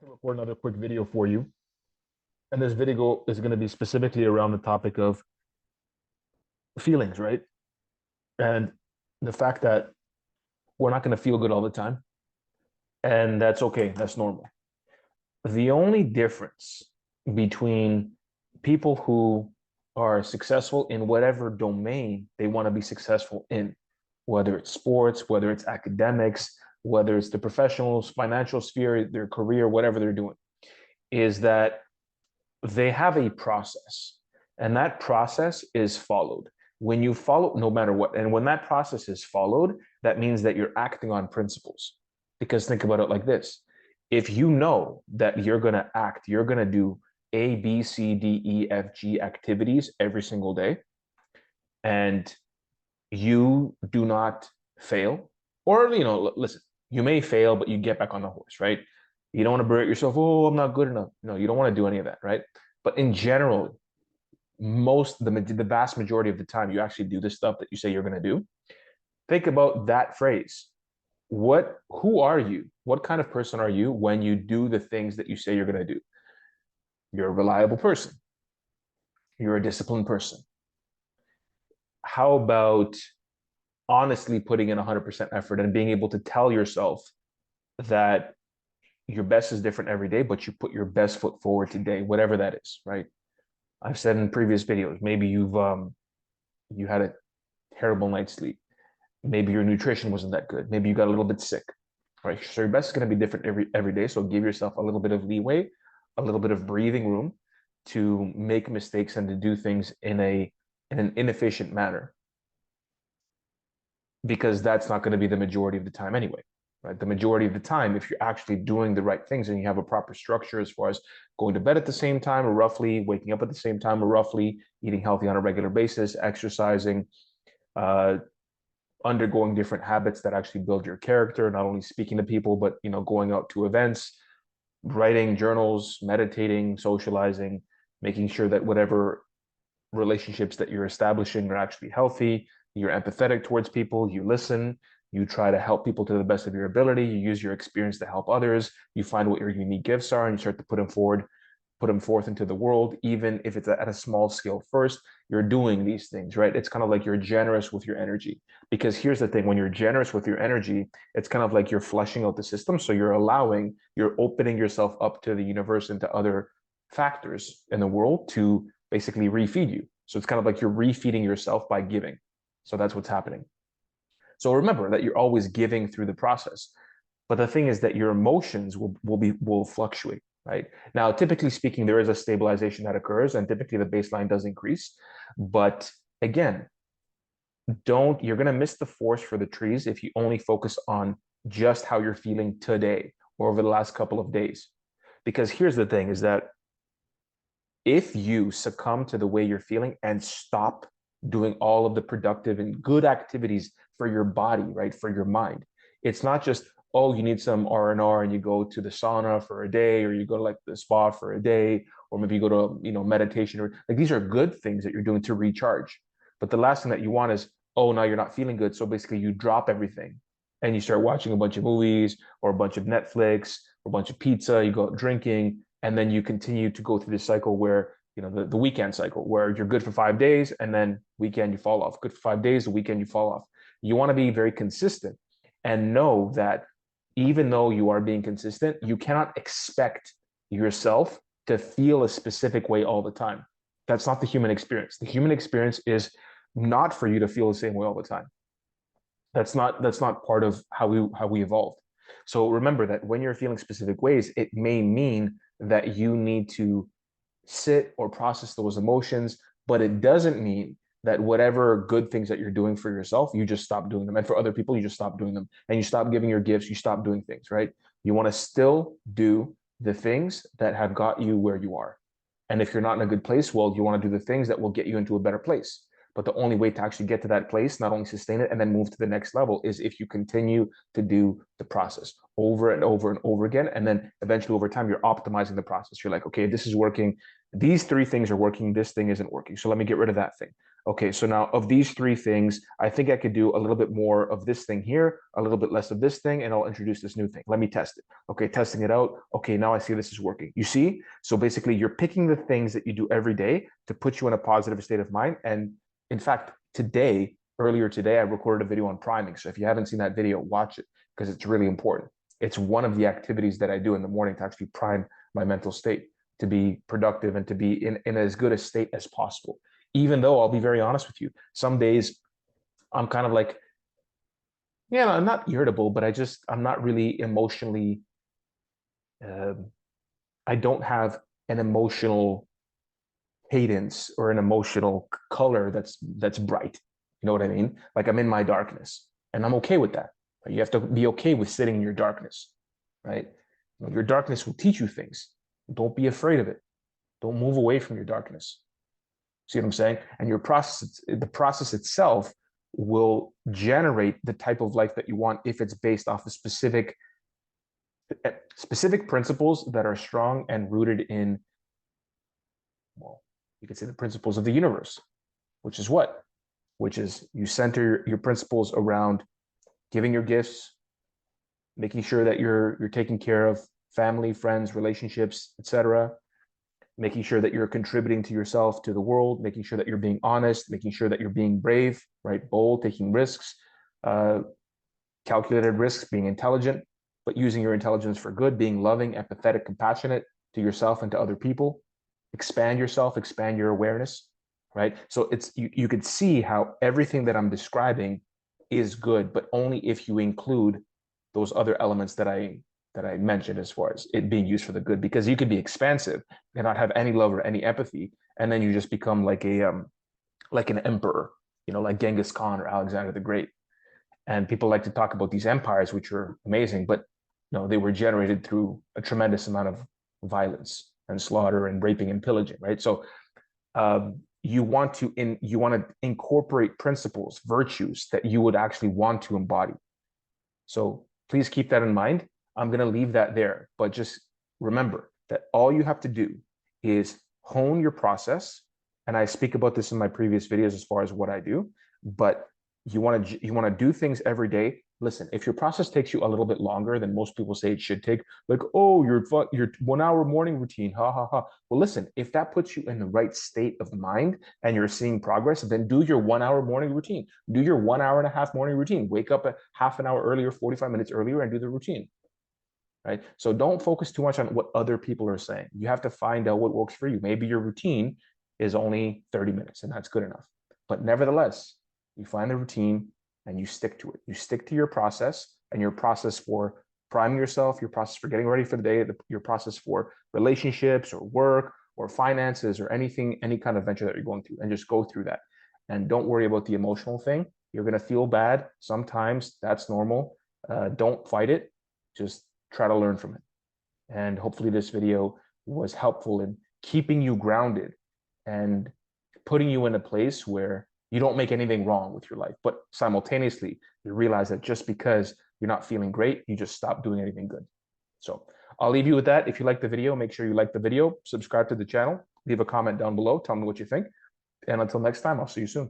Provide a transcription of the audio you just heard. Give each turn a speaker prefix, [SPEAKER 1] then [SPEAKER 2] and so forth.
[SPEAKER 1] to record another quick video for you. And this video is going to be specifically around the topic of feelings, right? And the fact that we're not going to feel good all the time. And that's okay. That's normal. The only difference between people who are successful in whatever domain they want to be successful in, whether it's sports, whether it's academics, whether it's the professional, financial sphere, their career, whatever they're doing, is that they have a process, and that process is followed. When you follow, no matter what, and when that process is followed, that means that you're acting on principles. Because think about it like this: if you know that you're going to act, you're going to do A, B, C, D, E, F, G activities every single day, and you do not fail, or, listen, you may fail, but you get back on the horse, right? You don't want to berate yourself. Oh, I'm not good enough. No, you don't want to do any of that, right? But in general, the vast majority of the time, you actually do the stuff that you say you're going to do. Think about that phrase. Who are you? What kind of person are you when you do the things that you say you're going to do? You're a reliable person. You're a disciplined person. How about honestly putting in 100% effort and being able to tell yourself that your best is different every day, but you put your best foot forward today, whatever that is, right? I've said in previous videos, maybe you had a terrible night's sleep. Maybe your nutrition wasn't that good. Maybe you got a little bit sick, right? So your best is going to be different every day. So give yourself a little bit of leeway, a little bit of breathing room to make mistakes and to do things in an inefficient manner, because that's not going to be the majority of the time anyway, right? The majority of the time, if you're actually doing the right things and you have a proper structure as far as going to bed at the same time or roughly, waking up at the same time or roughly, eating healthy on a regular basis, exercising, uh, undergoing different habits that actually build your character, not only speaking to people, but going out to events, writing journals, meditating, socializing, making sure that whatever relationships that you're establishing are actually healthy. You're empathetic towards people, you listen, you try to help people to the best of your ability, you use your experience to help others, you find what your unique gifts are and you start to put them forth into the world, even if it's at a small scale first. You're doing these things, right? It's kind of like you're generous with your energy. Because here's the thing: when you're generous with your energy, it's kind of like you're flushing out the system. So you're opening yourself up to the universe and to other factors in the world to basically refeed you. So it's kind of like you're refeeding yourself by giving. So that's what's happening. So remember that you're always giving through the process. But the thing is that your emotions will fluctuate, right? Now, typically speaking, there is a stabilization that occurs, and typically the baseline does increase. But again, you're going to miss the forest for the trees if you only focus on just how you're feeling today or over the last couple of days. Because here's the thing: is that if you succumb to the way you're feeling and stop doing all of the productive and good activities for your body, right, for your mind, it's not just, oh, you need some R&R and you go to the sauna for a day, or you go to like the spa for a day, or maybe you go to meditation, or like these are good things that you're doing to recharge. But the last thing that you want is, oh, now you're not feeling good, so basically you drop everything and you start watching a bunch of movies or a bunch of Netflix or a bunch of pizza, you go out drinking, and then you continue to go through this cycle where the weekend cycle, where you're good for 5 days and then weekend you fall off, good for 5 days, the weekend you fall off. You want to be very consistent and know that even though you are being consistent, you cannot expect yourself to feel a specific way all the time. That's not the human experience. The human experience is not for you to feel the same way all the time. That's not part of how we evolved. So remember that when you're feeling specific ways, it may mean that you need to sit or process those emotions, but it doesn't mean that whatever good things that you're doing for yourself, you just stop doing them. And for other people, you just stop doing them. And you stop giving your gifts, you stop doing things, right? You want to still do the things that have got you where you are. And if you're not in a good place, well, you want to do the things that will get you into a better place. But the only way to actually get to that place, not only sustain it and then move to the next level, is if you continue to do the process over and over and over again. And then eventually over time, you're optimizing the process. You're like, okay, this is working. These three things are working. This thing isn't working. So let me get rid of that thing. Okay, so now of these three things, I think I could do a little bit more of this thing here, a little bit less of this thing, and I'll introduce this new thing. Let me test it. Okay, testing it out. Okay, now I see this is working. You see? So basically, you're picking the things that you do every day to put you in a positive state of mind. And in fact, earlier today, I recorded a video on priming. So if you haven't seen that video, watch it because it's really important. It's one of the activities that I do in the morning to actually prime my mental state, to be productive and to be in as good a state as possible. Even though I'll be very honest with you, some days I'm kind of like, yeah, I'm not irritable, but I'm not really emotionally, I don't have an emotional cadence or an emotional color that's bright. You know what I mean? Like I'm in my darkness and I'm okay with that. You have to be okay with sitting in your darkness, right? Your darkness will teach you things. Don't be afraid of it. Don't move away from your darkness. See what I'm saying? And the process itself will generate the type of life that you want if it's based off of specific principles that are strong and rooted in, well, you could say the principles of the universe, which is what? Which is you center your principles around giving your gifts, making sure that you're taking care of family, friends, relationships, etc., making sure that you're contributing to yourself, to the world, making sure that you're being honest, making sure that you're being brave, right? Bold, taking risks, calculated risks, being intelligent, but using your intelligence for good, being loving, empathetic, compassionate to yourself and to other people. Expand yourself, expand your awareness, right? So you could see how everything that I'm describing is good, but only if you include those other elements that I mentioned as far as it being used for the good, because you could be expansive and not have any love or any empathy, and then you just become like an emperor, like Genghis Khan or Alexander the Great. And people like to talk about these empires, which are amazing, but they were generated through a tremendous amount of violence and slaughter and raping and pillaging, right? So you want to incorporate principles, virtues that you would actually want to embody. So please keep that in mind. I'm going to leave that there, but just remember that all you have to do is hone your process. And I speak about this in my previous videos as far as what I do, but you want to do things every day. Listen, if your process takes you a little bit longer than most people say it should take, like, oh, your 1 hour morning routine, ha ha ha. Well, listen, if that puts you in the right state of mind and you're seeing progress, then do your 1 hour morning routine. Do your 1 hour and a half morning routine. Wake up a half an hour earlier, 45 minutes earlier, and do the routine. Right? So don't focus too much on what other people are saying. You have to find out what works for you. Maybe your routine is only 30 minutes and that's good enough. But nevertheless, you find the routine and you stick to it. You stick to your process, and your process for priming yourself, your process for getting ready for the day, your process for relationships or work or finances or anything, any kind of venture that you're going through, and just go through that. And don't worry about the emotional thing. You're going to feel bad. Sometimes that's normal. Don't fight it. Just try to learn from it. And hopefully this video was helpful in keeping you grounded and putting you in a place where you don't make anything wrong with your life, but simultaneously you realize that just because you're not feeling great, you just stop doing anything good. So I'll leave you with that. If you like the video, make sure you like the video, subscribe to the channel, leave a comment down below, tell me what you think. And until next time, I'll see you soon.